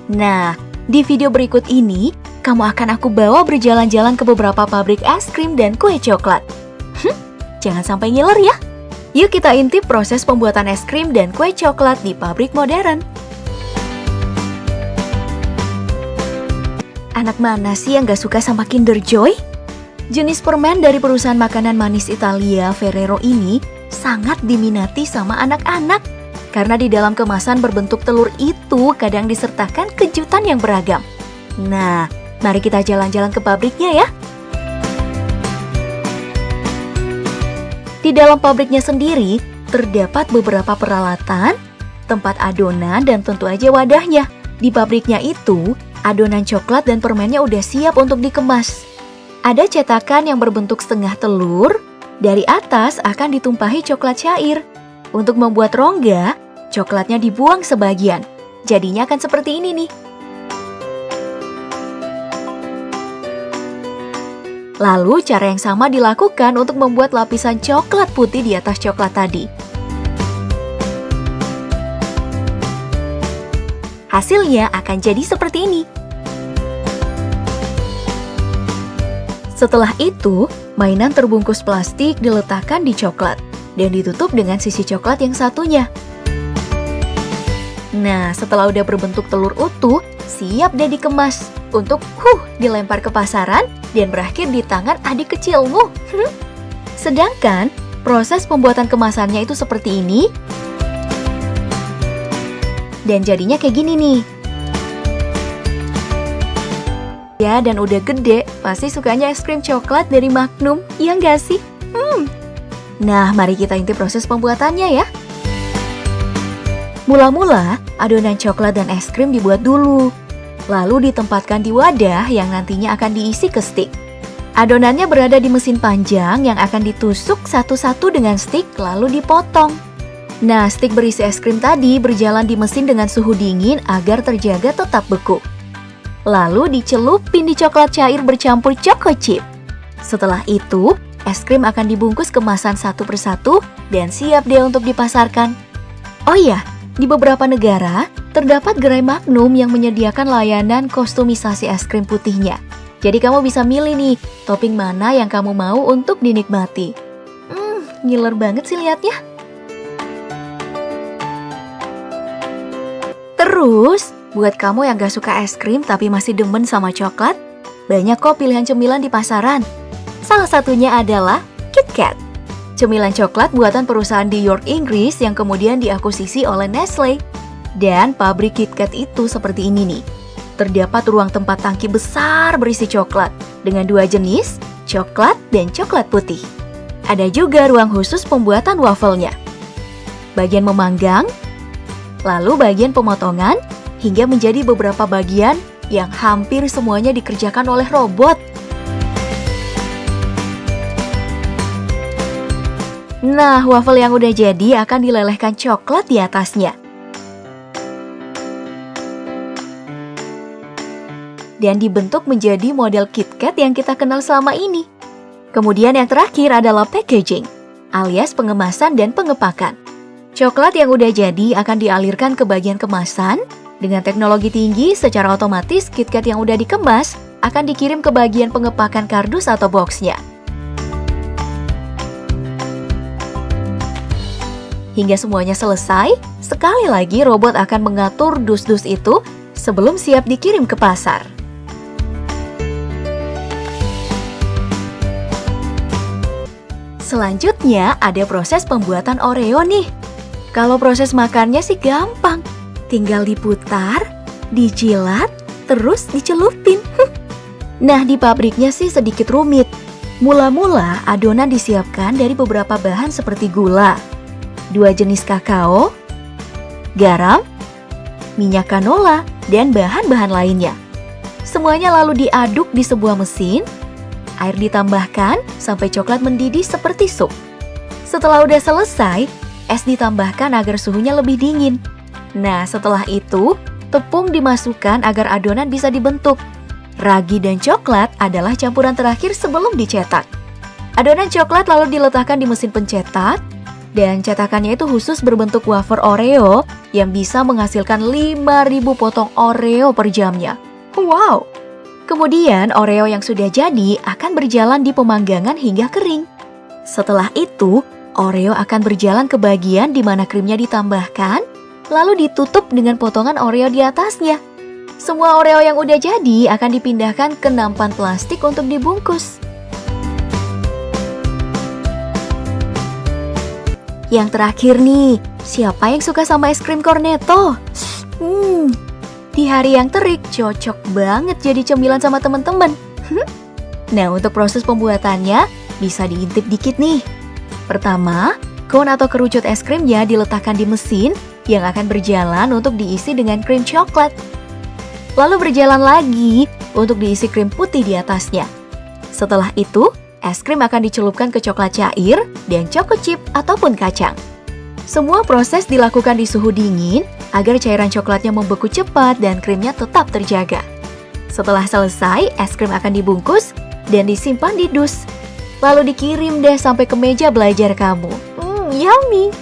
Nah, di video berikut ini, kamu akan aku bawa berjalan-jalan ke beberapa pabrik es krim dan kue coklat. Jangan sampai ngiler ya. Yuk kita intip proses pembuatan es krim dan kue coklat di pabrik modern. Anak mana sih yang gak suka sama Kinder Joy? Jenis permen dari perusahaan makanan manis Italia Ferrero ini sangat diminati sama anak-anak. Karena di dalam kemasan berbentuk telur itu kadang disertakan kejutan yang beragam. Nah, mari kita jalan-jalan ke pabriknya ya. Di dalam pabriknya sendiri, terdapat beberapa peralatan, tempat adonan, dan tentu aja wadahnya. Di pabriknya itu, adonan coklat dan permennya udah siap untuk dikemas. Ada cetakan yang berbentuk setengah telur, dari atas akan ditumpahi coklat cair. Untuk membuat rongga, coklatnya dibuang sebagian. Jadinya akan seperti ini nih. Lalu cara yang sama dilakukan untuk membuat lapisan coklat putih di atas coklat tadi. Hasilnya akan jadi seperti ini. Setelah itu, mainan terbungkus plastik diletakkan di coklat dan ditutup dengan sisi coklat yang satunya. Nah, setelah udah berbentuk telur utuh, siap deh dikemas untuk dilempar ke pasaran dan berakhir di tangan adik kecilmu. Sedangkan proses pembuatan kemasannya itu seperti ini. Dan jadinya kayak gini nih. Ya, dan udah gede, pasti sukanya es krim coklat dari Magnum, iya nggak sih? Nah, mari kita intip proses pembuatannya ya. Mula-mula, adonan coklat dan es krim dibuat dulu. Lalu ditempatkan di wadah yang nantinya akan diisi ke stik. Adonannya berada di mesin panjang yang akan ditusuk satu-satu dengan stik lalu dipotong. Nah, stik berisi es krim tadi berjalan di mesin dengan suhu dingin agar terjaga tetap beku. Lalu dicelupin di coklat cair bercampur choco chip. Setelah itu, es krim akan dibungkus kemasan satu persatu dan siap deh untuk dipasarkan. Oh iya, di beberapa negara, terdapat gerai Magnum yang menyediakan layanan kostumisasi es krim putihnya. Jadi kamu bisa milih nih, topping mana yang kamu mau untuk dinikmati. Ngiler banget sih liatnya. Terus, buat kamu yang gak suka es krim tapi masih demen sama coklat, banyak kok pilihan cemilan di pasaran. Salah satunya adalah KitKat. Cemilan coklat buatan perusahaan di York, Inggris yang kemudian diakuisisi oleh Nestle. Dan pabrik KitKat itu seperti ini nih. Terdapat ruang tempat tangki besar berisi coklat dengan dua jenis, coklat dan coklat putih. Ada juga ruang khusus pembuatan wafelnya. Bagian memanggang, lalu bagian pemotongan, hingga menjadi beberapa bagian yang hampir semuanya dikerjakan oleh robot. Nah, waffle yang udah jadi akan dilelehkan coklat di atasnya. Dan dibentuk menjadi model KitKat yang kita kenal selama ini. Kemudian yang terakhir adalah packaging, alias pengemasan dan pengepakan. Coklat yang udah jadi akan dialirkan ke bagian kemasan. Dengan teknologi tinggi, secara otomatis KitKat yang udah dikemas akan dikirim ke bagian pengepakan kardus atau boxnya. Hingga semuanya selesai, sekali lagi robot akan mengatur dus-dus itu sebelum siap dikirim ke pasar. Selanjutnya ada proses pembuatan Oreo nih. Kalau proses makannya sih gampang. Tinggal diputar, dijilat, terus dicelupin. Nah, di pabriknya sih sedikit rumit. Mula-mula adonan disiapkan dari beberapa bahan seperti gula, 2 jenis kakao, garam, minyak canola, dan bahan-bahan lainnya. Semuanya lalu diaduk di sebuah mesin, air ditambahkan sampai coklat mendidih seperti sup. Setelah udah selesai, es ditambahkan agar suhunya lebih dingin. Nah, setelah itu, tepung dimasukkan agar adonan bisa dibentuk. Ragi dan coklat adalah campuran terakhir sebelum dicetak. Adonan coklat lalu diletakkan di mesin pencetak, Dan cetakannya itu khusus berbentuk wafer Oreo yang bisa menghasilkan 5.000 potong Oreo per jamnya. Wow! Kemudian Oreo yang sudah jadi akan berjalan di pemanggangan hingga kering. Setelah itu, Oreo akan berjalan ke bagian di mana krimnya ditambahkan, lalu ditutup dengan potongan Oreo di atasnya. Semua Oreo yang udah jadi akan dipindahkan ke nampan plastik untuk dibungkus. Yang terakhir nih, siapa yang suka sama es krim cornetto? Di hari yang terik cocok banget jadi cemilan sama teman-teman. Nah, untuk proses pembuatannya bisa diintip dikit nih. Pertama, cone atau kerucut es krimnya diletakkan di mesin yang akan berjalan untuk diisi dengan krim coklat. Lalu berjalan lagi untuk diisi krim putih di atasnya. Setelah itu, es krim akan dicelupkan ke coklat cair dan choco chip ataupun kacang. Semua proses dilakukan di suhu dingin agar cairan coklatnya membeku cepat dan krimnya tetap terjaga. Setelah selesai, es krim akan dibungkus dan disimpan di dus. Lalu dikirim deh sampai ke meja belajar kamu. Yummy!